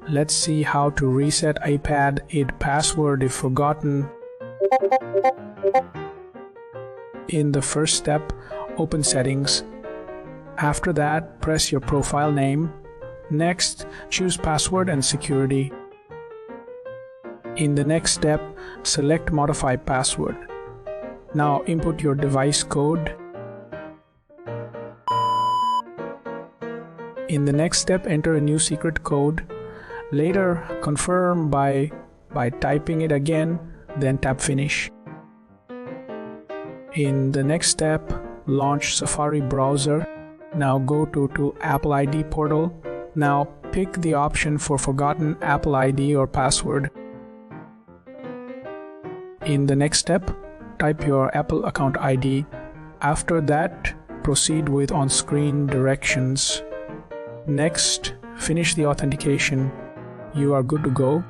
Let's see how to reset iPad 8 password if forgotten. In the first step, open Settings. After that, press your profile name. Next, choose Password and Security. In the next step, select Modify Password. Now input your device code. In the next step, enter a new secret code. Later, confirm by typing it again, then tap Finish. In the next step, launch Safari browser. Now go to Apple ID portal. Now pick the option for forgotten Apple ID or password. In the next step, type your Apple account ID. After that, proceed with on-screen directions. Next, finish the authentication. You are good to go.